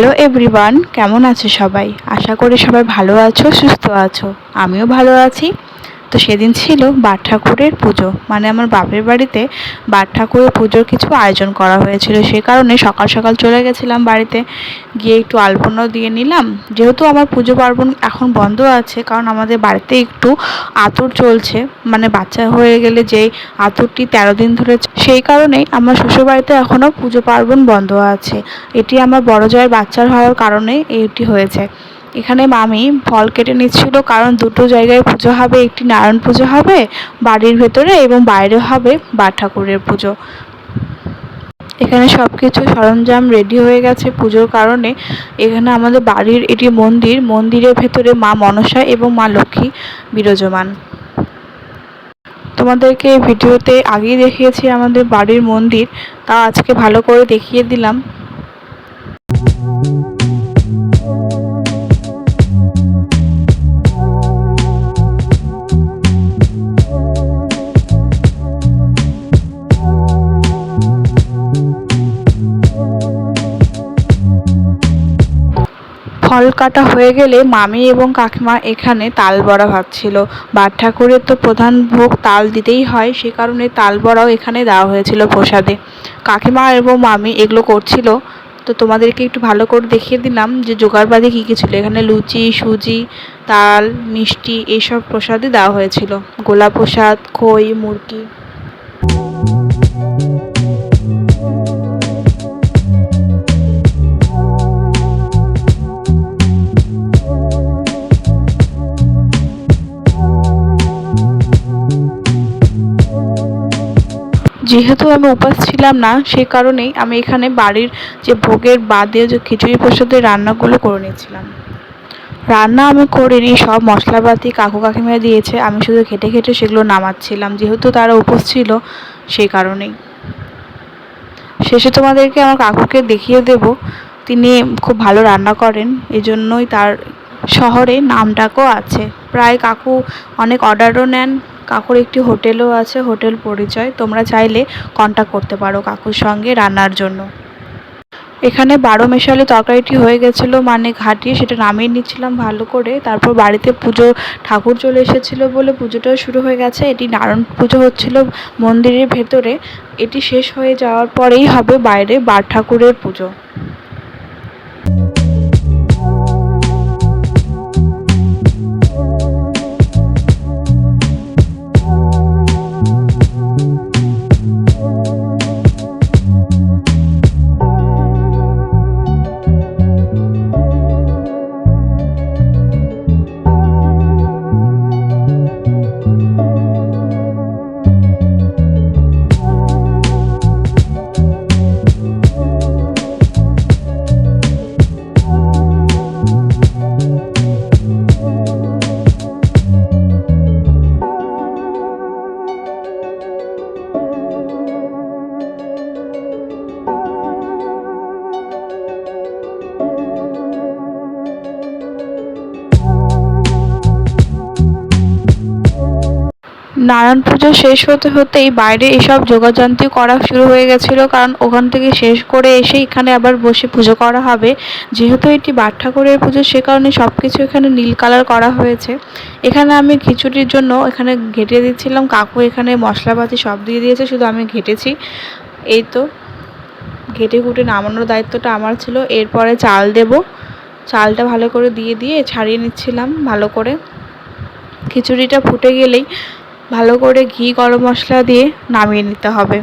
Hello everyone, কেমন আছো সবাই? আশা করি সবাই ভালো আছো, সুস্থ আছো। আমিও ভালো আছি। তো সেদিন ছিল বাট ঠাকুরের পুজো, মানে আমার বাপের বাড়িতে বাট ঠাকুরের পুজোর কিছু আয়োজন করা হয়েছিল। সে কারণে সকাল সকাল চলে গেছিলাম বাড়িতে, গিয়ে একটু আলপনাও দিয়ে নিলাম। যেহেতু আমার পুজো পার্বণ এখন বন্ধ আছে, কারণ আমাদের বাড়িতে একটু আঁতুড় চলছে, মানে বাচ্চা হয়ে গেলে যেই আঁতুড়টি 13 দিন ধরে, সেই কারণেই আমার শ্বশুরবাড়িতে এখনও পুজো পার্বণ বন্ধ আছে। এটি আমার বড় জায়ের বাচ্চার হওয়ার কারণে এটি হয়েছে। এখানে মামি ফল কেটে নিচ্ছিল, কারণ দুটো জায়গায় পুজো হবে, একটি নারায়ণ পুজো হবে বাড়ির ভেতরে এবং বাইরে হবে বাট ঠাকুরের পুজো। এখানে সব কিছু সরঞ্জাম রেডি হয়ে গেছে পুজোর কারণে। এখানে আমাদের বাড়ির এটি মন্দির, মন্দিরের ভেতরে মা মনসা এবং মা লক্ষ্মী বিরাজমান। তোমাদেরকে এই ভিডিওতে আগেই দেখিয়েছি আমাদের বাড়ির মন্দির, তা আজকে ভালো করে দেখিয়ে দিলাম। ফল কাটা হয়ে গেলে মামি এবং কাকিমা এখানে তাল বড়া ভাজছিল। বাট ঠাকুরের তো প্রধান ভোগ তাল দিতেই হয়, সে কারণে তাল বড়াও এখানে দেওয়া হয়েছিল প্রসাদে। কাকিমা এবং মামি এগুলো করছিল। তো তোমাদেরকে একটু ভালো করে দেখিয়ে দিলাম যে জোগাড়বাদী কী কী ছিল। এখানে লুচি, সুজি, তাল, মিষ্টি এইসব প্রসাদই দেওয়া হয়েছিল। গোলা প্রসাদ, খই, মুরগি। যেহেতু আমি উপাস ছিলাম না, সেই কারণেই আমি এখানে বাড়ির যে ভোগের বাদে যে খিচুড়ি প্রসাদের রান্নাগুলো করে নিয়েছিলাম। রান্না আমি করিনি, সব মশলাপাতি কাকু কাকিমা দিয়েছে, আমি শুধু ঘেটে ঘেটে সেগুলো নামাচ্ছিলাম, যেহেতু তারা উপোস ছিল সেই কারণেই। শেষে তোমাদেরকে আমার কাকুকে দেখিয়ে দেব, তিনি খুব ভালো রান্না করেন, এজন্যই তার শহরে নামডাকও আছে। প্রায় কাকু অনেক অর্ডারও নেন। কাকুর একটি হোটেলও আছে, হোটেল পরিচয়। তোমরা চাইলে কন্ট্যাক্ট করতে পারো কাকুর সঙ্গে রান্নার জন্য। এখানে 12 মেশালি তরকারিটি হয়ে গেছিলো, মানে ঘাটিয়ে সেটা নামিয়ে নিচ্ছিলাম ভালো করে। তারপর বাড়িতে পুজো ঠাকুর চলে এসেছিলো বলে পুজোটাও শুরু হয়ে গেছে। এটি নারায়ণ পুজো হচ্ছিল মন্দিরের ভেতরে। এটি শেষ হয়ে যাওয়ার পরেই হবে বাইরে বাট ঠাকুরের পুজো। নারায়ণ পুজো শেষ হতে হতেই বাইরে এসব যোগাযন্ত্র করা শুরু হয়ে গেছিলো, কারণ ওখান থেকে শেষ করে এসে এখানে আবার বসে পুজো করা হবে। যেহেতু এটি বাট ঠাকুরের পুজো, সে কারণে সব কিছু এখানে নীল কালার করা হয়েছে। এখানে আমি খিচুড়ির জন্য এখানে ঘেটে দিচ্ছিলাম, কাকু এখানে মশলাপাতি সব দিয়ে দিয়েছে, শুধু আমি ঘেটেছি। এই তো ঘেটে ঘুটে নামানোর দায়িত্বটা আমার ছিল। এরপরে চাল দেব, চালটা ভালো করে দিয়ে ছাড়িয়ে নিচ্ছিলাম ভালো করে। খিচুড়িটা ফুটে গেলেই ভালো করে ঘি গরম মশলা দিয়ে নামিয়ে নিতে হবে।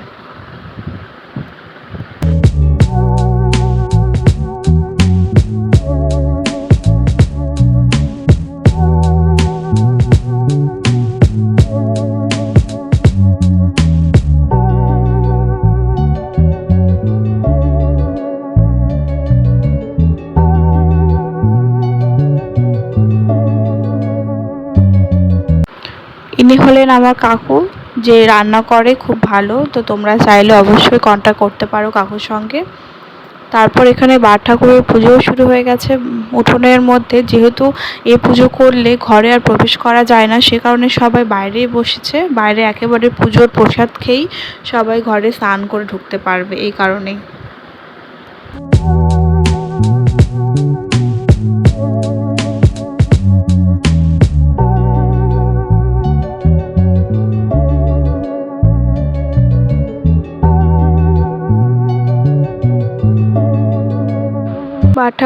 ইনি হলেন আমার কাকু, যে রান্না করে খুব ভালো। তো তোমরা চাইলে অবশ্যই কন্ট্যাক্ট করতে পারো কাকুর সঙ্গে। তারপর এখানে বাট ঠাকুরের পুজোও শুরু হয়ে গেছে উঠোনের মধ্যে। যেহেতু এই পুজো করলে ঘরে আর প্রবেশ করা যায় না, সে কারণে সবাই বাইরেই বসেছে। বাইরে একেবারে পুজোর প্রসাদ খেয়েই সবাই ঘরে স্নান করে ঢুকতে পারবে, এই কারণেই।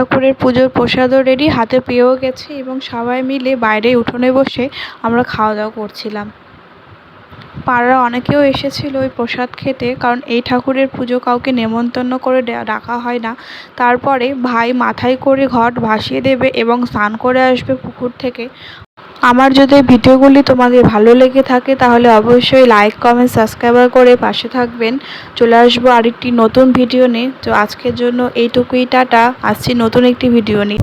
ঠাকুরের পুজোর প্রসাদও রেডি, হাতে পেয়েও গেছে এবং সবাই মিলে বাইরে উঠোনে বসে আমরা খাওয়া দাওয়া করছিলাম। পাড়ার অনেকেও এসেছিল ওই প্রসাদ খেতে, কারণ এই ঠাকুরের পুজো কাউকে নেমন্তন্ন করে ডাকা হয় না। তারপরে ভাই মাথায় করে ঘট ভাসিয়ে দেবে এবং স্নান করে আসবে পুকুর থেকে। আমার যদি ভিডিওগুলি তোমাদের ভালো লেগে থাকে তাহলে অবশ্যই লাইক কমেন্ট সাবস্ক্রাইব করে পাশে থাকবেন। চলে আসবো আরেকটি নতুন ভিডিও নিয়ে। তো আজকের জন্য এইটুকুই, টাটা। আসছি নতুন একটি ভিডিও নিয়ে।